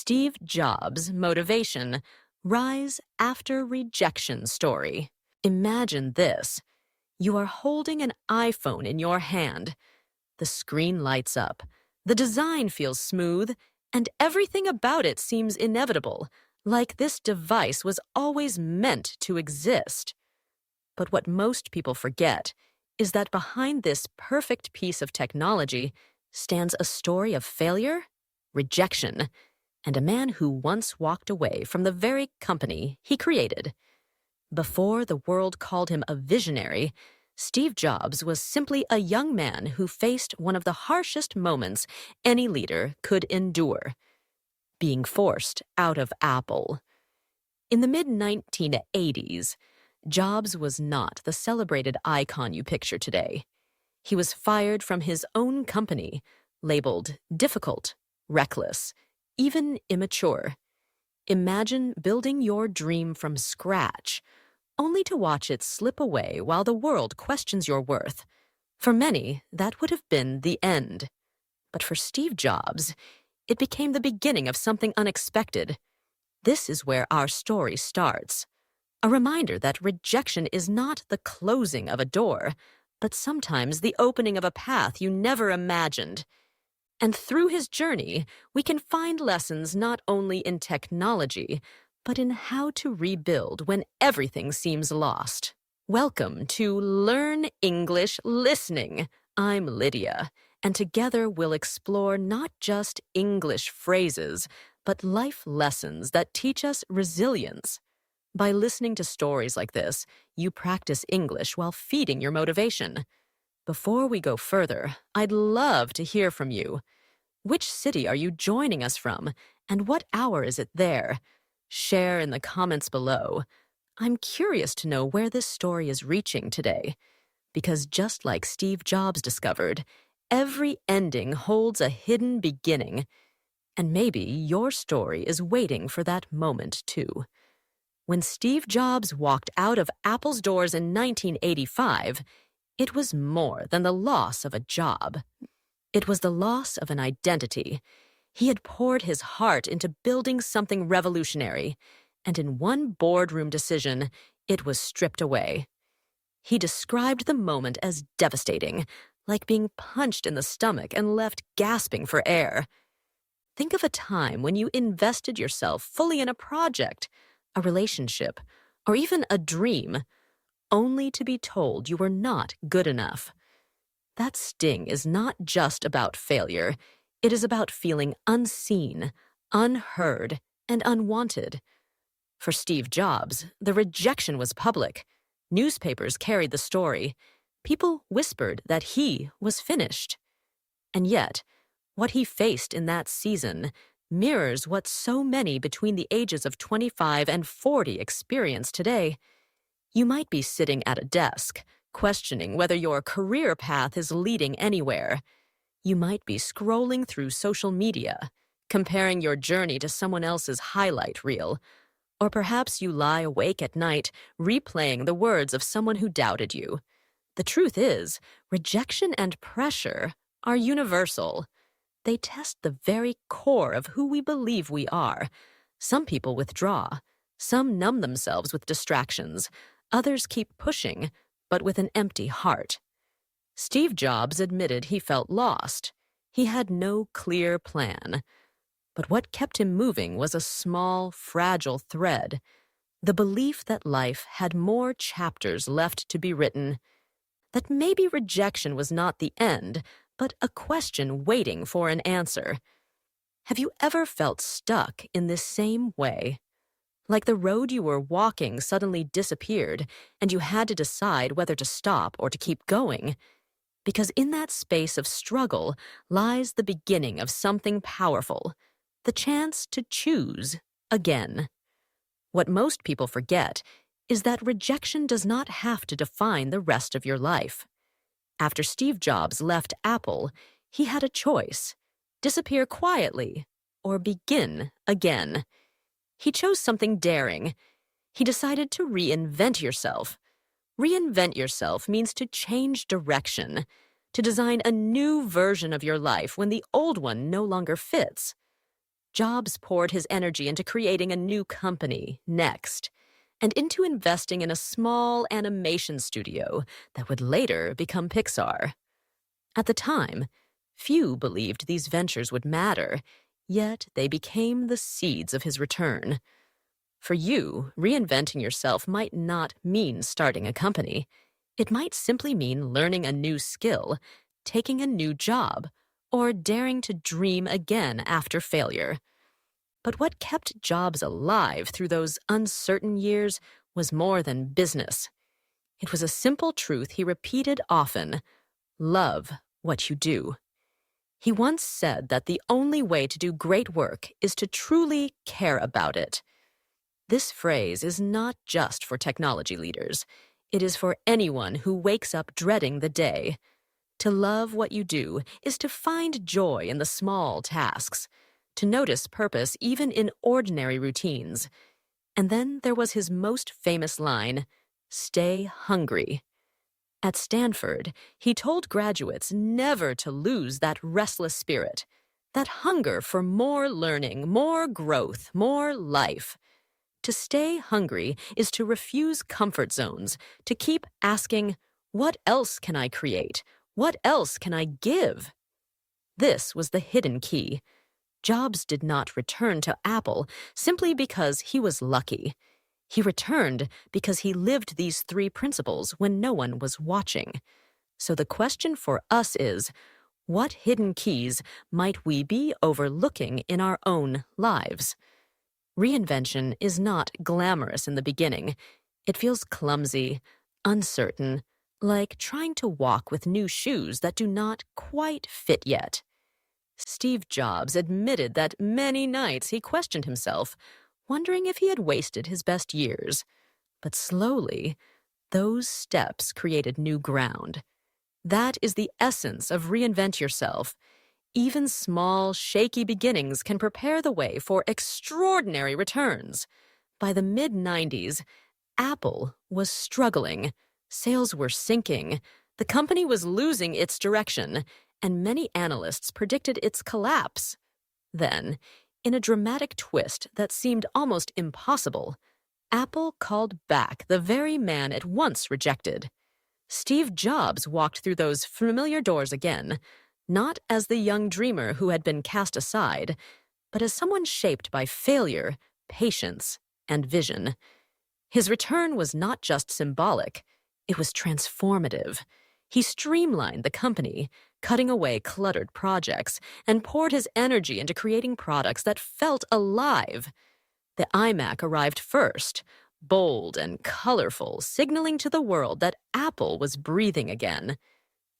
Steve Jobs' motivation, rise after rejection story. Imagine this. You are holding an iPhone in your hand. The screen lights up. The design feels smooth, and everything about it seems inevitable, like this device was always meant to exist. But what most people forget is that behind this perfect piece of technology stands a story of failure, rejection, and a man who once walked away from the very company he created. Before the world called him a visionary, Steve Jobs was simply a young man who faced one of the harshest moments any leader could endure: being forced out of Apple. In the mid-1980s, Jobs was not the celebrated icon you picture today. He was fired from his own company, labeled difficult, reckless, even immature. Imagine building your dream from scratch, only to watch it slip away while the world questions your worth. For many, that would have been the end. But for Steve Jobs, it became the beginning of something unexpected. This is where our story starts. A reminder that rejection is not the closing of a door, but sometimes the opening of a path you never imagined. And through his journey, we can find lessons not only in technology, but in how to rebuild when everything seems lost. Welcome to Learn English Listening. I'm Lydia, and together we'll explore not just English phrases, but life lessons that teach us resilience. By listening to stories like this, you practice English while feeding your motivation. Before we go further, I'd love to hear from you. Which city are you joining us from, and what hour is it there? Share in the comments below. I'm curious to know where this story is reaching today, because just like Steve Jobs discovered, every ending holds a hidden beginning, and maybe your story is waiting for that moment too. When Steve Jobs walked out of Apple's doors in 1985, it was more than the loss of a job. It was the loss of an identity. He had poured his heart into building something revolutionary, and in one boardroom decision, it was stripped away. He described the moment as devastating, like being punched in the stomach and left gasping for air. Think of a time when you invested yourself fully in a project, a relationship, or even a dream, only to be told you were not good enough. That sting is not just about failure. It is about feeling unseen, unheard, and unwanted. For Steve Jobs, the rejection was public. Newspapers carried the story. People whispered that he was finished. And yet, what he faced in that season mirrors what so many between the ages of 25 and 40 experience today. You might be sitting at a desk, questioning whether your career path is leading anywhere. You might be scrolling through social media, comparing your journey to someone else's highlight reel. Or perhaps you lie awake at night, replaying the words of someone who doubted you. The truth is, rejection and pressure are universal. They test the very core of who we believe we are. Some people withdraw. Some numb themselves with distractions. Others keep pushing, but with an empty heart. Steve Jobs admitted he felt lost. He had no clear plan. But what kept him moving was a small, fragile thread: the belief that life had more chapters left to be written. That maybe rejection was not the end, but a question waiting for an answer. Have you ever felt stuck in this same way? Like the road you were walking suddenly disappeared, and you had to decide whether to stop or to keep going? Because in that space of struggle lies the beginning of something powerful, the chance to choose again. What most people forget is that rejection does not have to define the rest of your life. After Steve Jobs left Apple, he had a choice: disappear quietly or begin again. He chose something daring. He decided to reinvent yourself. Reinvent yourself means to change direction, to design a new version of your life when the old one no longer fits. Jobs poured his energy into creating a new company, NeXT, and into investing in a small animation studio that would later become Pixar. At the time, few believed these ventures would matter, yet they became the seeds of his return. For you, reinventing yourself might not mean starting a company. It might simply mean learning a new skill, taking a new job, or daring to dream again after failure. But what kept Jobs alive through those uncertain years was more than business. It was a simple truth he repeated often: love what you do. He once said that the only way to do great work is to truly care about it. This phrase is not just for technology leaders. It is for anyone who wakes up dreading the day. To love what you do is to find joy in the small tasks, to notice purpose even in ordinary routines. And then there was his most famous line, "Stay hungry." At Stanford, he told graduates never to lose that restless spirit, that hunger for more learning, more growth, more life. To stay hungry is to refuse comfort zones, to keep asking, what else can I create? What else can I give? This was the hidden key. Jobs did not return to Apple simply because he was lucky. He returned because he lived these three principles when no one was watching. So the question for us is, what hidden keys might we be overlooking in our own lives? Reinvention is not glamorous in the beginning. It feels clumsy, uncertain, like trying to walk with new shoes that do not quite fit yet. Steve Jobs admitted that many nights he questioned himself, wondering if he had wasted his best years. But slowly, those steps created new ground. That is the essence of reinvent yourself. Even small, shaky beginnings can prepare the way for extraordinary returns. By the mid-90s, Apple was struggling. Sales were sinking. The company was losing its direction, and many analysts predicted its collapse. Then, in a dramatic twist that seemed almost impossible, Apple called back the very man it once rejected. Steve Jobs walked through those familiar doors again, not as the young dreamer who had been cast aside, but as someone shaped by failure, patience, and vision. His return was not just symbolic, it was transformative. He streamlined the company, cutting away cluttered projects, and poured his energy into creating products that felt alive. The iMac arrived first, bold and colorful, signaling to the world that Apple was breathing again.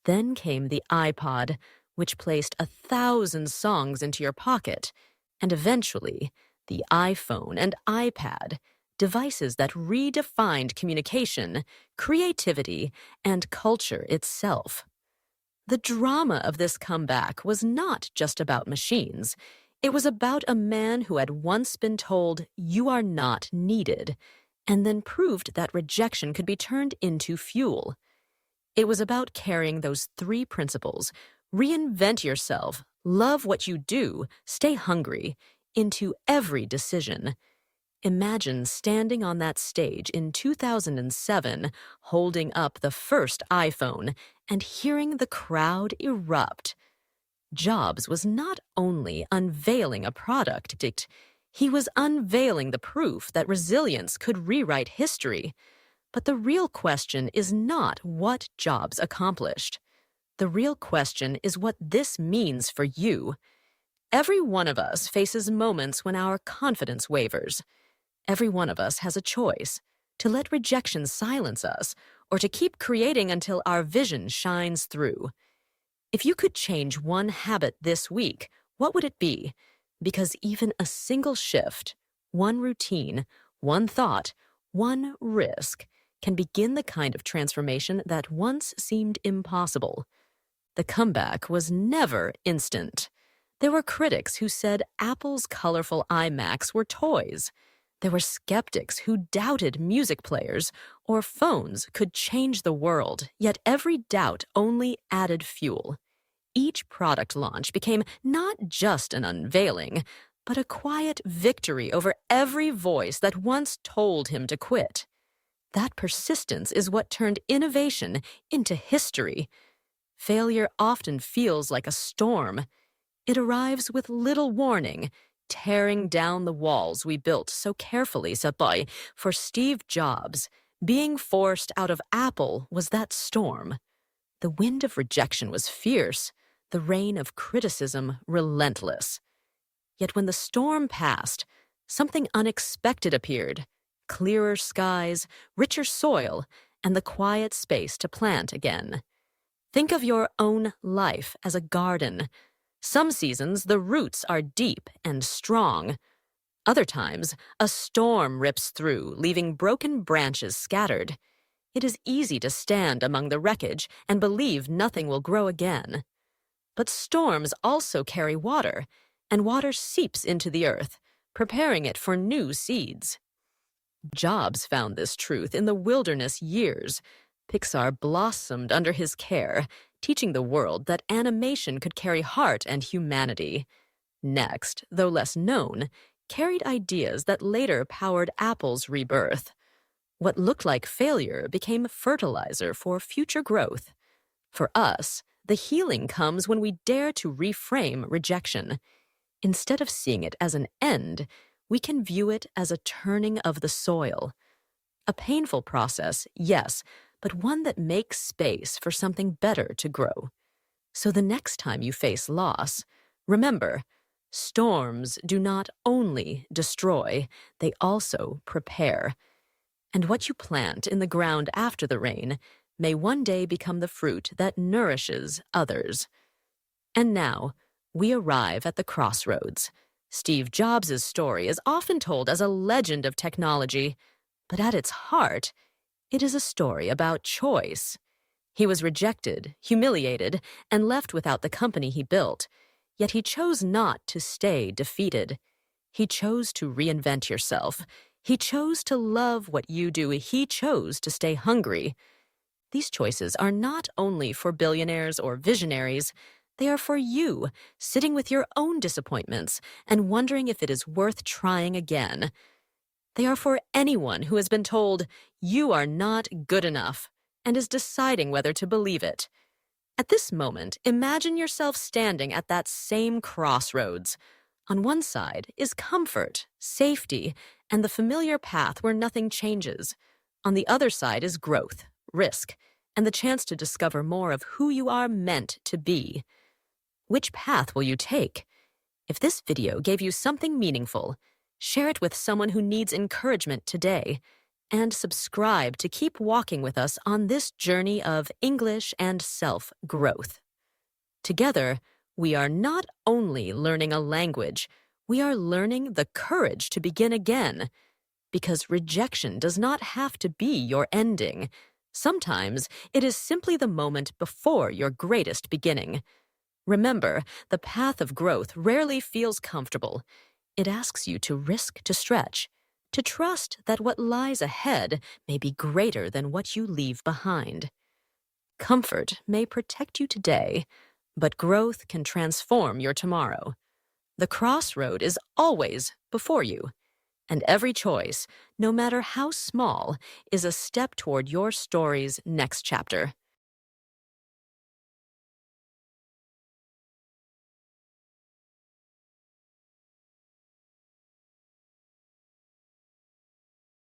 Then came the iPod, which placed 1,000 songs into your pocket, and eventually, the iPhone and iPad, devices that redefined communication, creativity, and culture itself. The drama of this comeback was not just about machines. It was about a man who had once been told, "You are not needed," and then proved that rejection could be turned into fuel. It was about carrying those three principles: reinvent yourself, love what you do, stay hungry, into every decision. Imagine standing on that stage in 2007, holding up the first iPhone, and hearing the crowd erupt. Jobs was not only unveiling a product, he was unveiling the proof that resilience could rewrite history. But the real question is not what Jobs accomplished. The real question is what this means for you. Every one of us faces moments when our confidence wavers. Every one of us has a choice: to let rejection silence us, or to keep creating until our vision shines through. If you could change one habit this week, what would it be? Because even a single shift, one routine, one thought, one risk, can begin the kind of transformation that once seemed impossible. The comeback was never instant. There were critics who said Apple's colorful iMacs were toys. There were skeptics who doubted music players or phones could change the world, yet every doubt only added fuel. Each product launch became not just an unveiling, but a quiet victory over every voice that once told him to quit. That persistence is what turned innovation into history. Failure often feels like a storm. It arrives with little warning, tearing down the walls we built so carefully. For Steve Jobs, being forced out of Apple was that storm. The wind of rejection was fierce, the rain of criticism relentless. Yet when the storm passed, something unexpected appeared: clearer skies, richer soil, and the quiet space to plant again. Think of your own life as a garden. Some seasons, the roots are deep and strong. Other times, a storm rips through, leaving broken branches scattered. It is easy to stand among the wreckage and believe nothing will grow again. But storms also carry water, and water seeps into the earth, preparing it for new seeds. Jobs found this truth in the wilderness years. Pixar blossomed under his care, teaching the world that animation could carry heart and humanity. NeXT, though less known, carried ideas that later powered Apple's rebirth. What looked like failure became fertilizer for future growth. For us, the healing comes when we dare to reframe rejection. Instead of seeing it as an end, we can view it as a turning of the soil. A painful process, yes, but one that makes space for something better to grow. So the next time you face loss, remember, storms do not only destroy, they also prepare. And what you plant in the ground after the rain may one day become the fruit that nourishes others. And now, we arrive at the crossroads. Steve Jobs' story is often told as a legend of technology, but at its heart, it is a story about choice. He was rejected, humiliated, and left without the company he built, yet he chose not to stay defeated. He chose to reinvent yourself. He chose to love what you do. He chose to stay hungry. These choices are not only for billionaires or visionaries, they are for you, sitting with your own disappointments and wondering if it is worth trying again. They are for anyone who has been told, you are not good enough, and is deciding whether to believe it. At this moment, imagine yourself standing at that same crossroads. On one side is comfort, safety, and the familiar path where nothing changes. On the other side is growth, risk, and the chance to discover more of who you are meant to be. Which path will you take? If this video gave you something meaningful, share it with someone who needs encouragement today, and subscribe to keep walking with us on this journey of English and self-growth. Together, we are not only learning a language, we are learning the courage to begin again. Because rejection does not have to be your ending. Sometimes it is simply the moment before your greatest beginning. Remember, the path of growth rarely feels comfortable. It asks you to risk to stretch, to trust that what lies ahead may be greater than what you leave behind. Comfort may protect you today, but growth can transform your tomorrow. The crossroad is always before you, and every choice, no matter how small, is a step toward your story's next chapter.